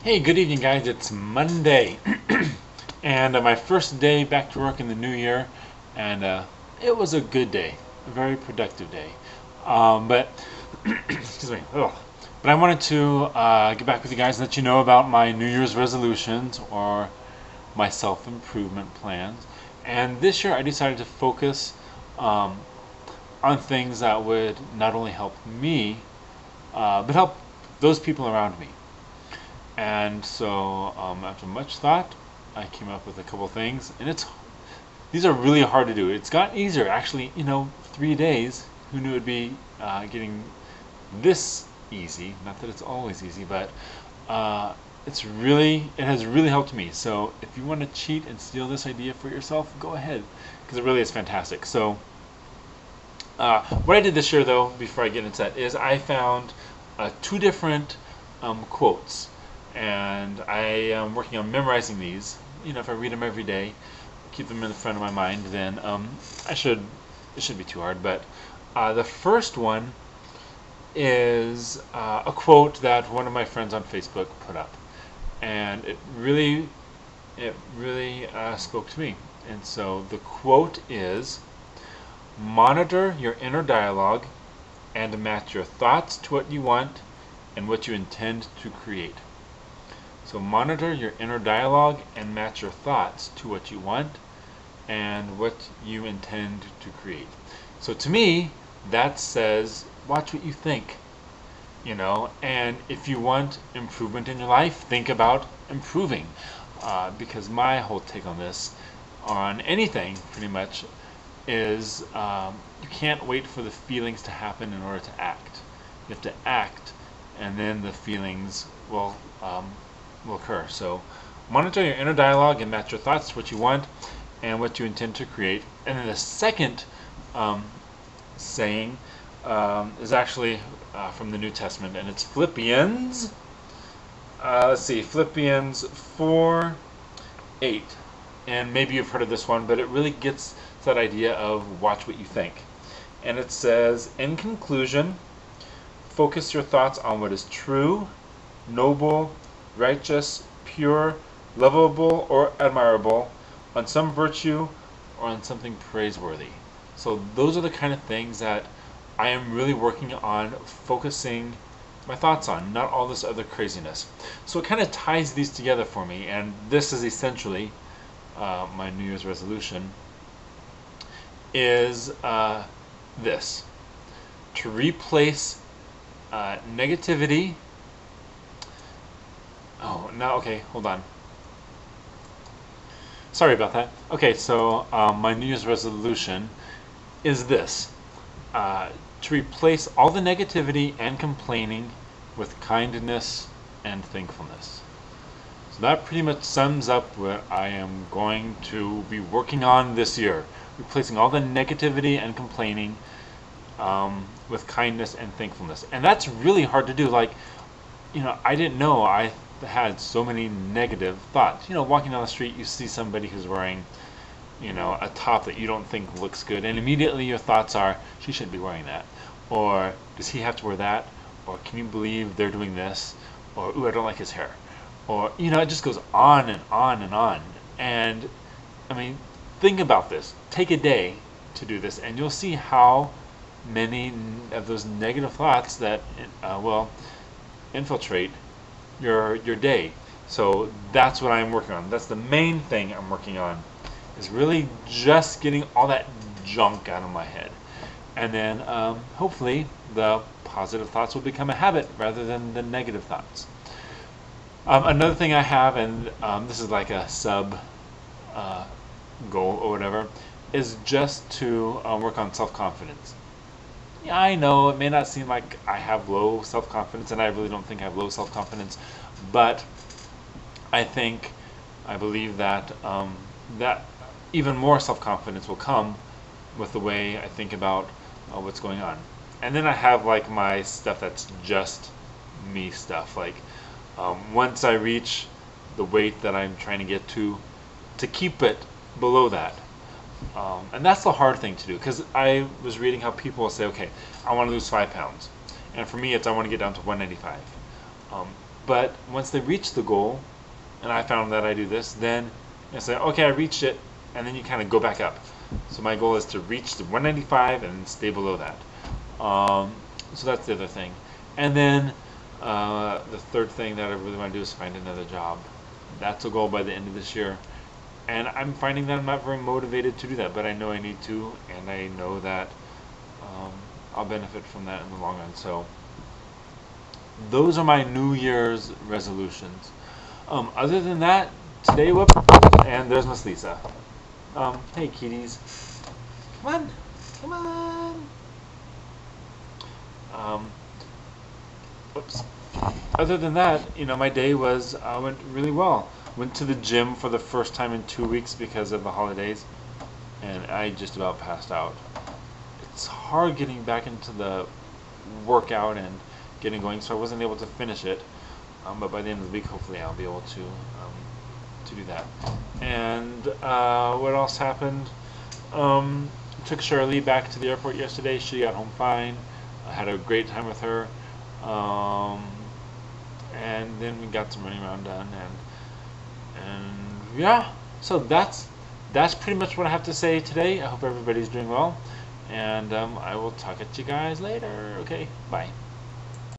Hey, good evening, guys. It's Monday, and my first day back to work in the new year, and it was a good day, a very productive day. But excuse me. Ugh. But I wanted to get back with you guys and let you know about my New Year's resolutions or my self-improvement plans. And this year, I decided to focus um, on things that would not only help me, but help those people around me. And so, after much thought, I came up with a couple things, and these are really hard to do. It's gotten easier, actually. 3 days. Who knew it'd be getting this easy? Not that it's always easy, but it has really helped me. So, if you want to cheat and steal this idea for yourself, go ahead, because it really is fantastic. So, what I did this year, though, before I get into that, is I found two different quotes, and I am working on memorizing these. If I read them every day, keep them in the front of my mind, then it shouldn't be too hard. But the first one is a quote that one of my friends on Facebook put up, and it really spoke to me. And so the quote is, "Monitor your inner dialogue and match your thoughts to what you want and what you intend to create." So monitor your inner dialogue and match your thoughts to what you want and what you intend to create. So to me, that says watch what you think, and if you want improvement in your life, think about improving. Because my whole take on this, on anything pretty much, is you can't wait for the feelings to happen in order to act. You have to act, and then the feelings will occur. So monitor your inner dialogue and match your thoughts to what you want and what you intend to create. And then the second saying is actually from the New Testament, and it's Philippians. Let's see, Philippians 4:8. And maybe you've heard of this one, but it really gets that idea of watch what you think. And it says, "In conclusion, focus your thoughts on what is true, noble, righteous, pure, lovable, or admirable, on some virtue or on something praiseworthy." So those are the kind of things that I am really working on focusing my thoughts on, not all this other craziness. So it kind of ties these together for me, and this is essentially my New Year's resolution, is this: to replace negativity. Oh, no, okay, hold on. Sorry about that. Okay, so my New Year's resolution is this: to replace all the negativity and complaining with kindness and thankfulness. So that pretty much sums up what I am going to be working on this year. Replacing all the negativity and complaining with kindness and thankfulness. And that's really hard to do. Like, I didn't know I had so many negative thoughts. Walking down the street, you see somebody who's wearing, a top that you don't think looks good, and immediately your thoughts are, she shouldn't be wearing that. Or, does he have to wear that? Or, can you believe they're doing this? Or, ooh, I don't like his hair. Or, it just goes on and on and on. And, I mean, think about this. Take a day to do this, and you'll see how many of those negative thoughts that will infiltrate your day. So that's what I'm working on. That's the main thing I'm working on, is really just getting all that junk out of my head. And then hopefully the positive thoughts will become a habit rather than the negative thoughts. Another thing I have, and this is like a sub goal or whatever, is just to work on self-confidence. Yeah, I know it may not seem like I have low self-confidence, and I really don't think I have low self-confidence, but I believe that that even more self-confidence will come with the way I think about what's going on. And then I have like my stuff that's just me stuff. Like once I reach the weight that I'm trying to get to keep it below that. And that's the hard thing to do, because I was reading how people will say, okay, I want to lose 5 pounds. And for me, it's I want to get down to 195. But once they reach the goal, and I found that I do this, then I say, okay, I reached it, and then you kind of go back up. So my goal is to reach the 195 and stay below that. So that's the other thing. And then the third thing that I really want to do is find another job. That's a goal by the end of this year. And I'm finding that I'm not very motivated to do that, but I know I need to, and I know that I'll benefit from that in the long run. So those are my New Year's resolutions. Other than that, today, whoop, and there's Miss Lisa. Hey, kitties. Come on. Come on. Whoops. Other than that, my day went really well. Went to the gym for the first time in 2 weeks because of the holidays, and I just about passed out. It's hard getting back into the workout and getting going, so I wasn't able to finish it. But by the end of the week, hopefully, I'll be able to do that. And what else happened? Took Shirley back to the airport yesterday. She got home fine. I had a great time with her. And then we got some running around done, and yeah. So that's pretty much what I have to say today. I hope everybody's doing well, and I will talk at you guys later. Okay, bye.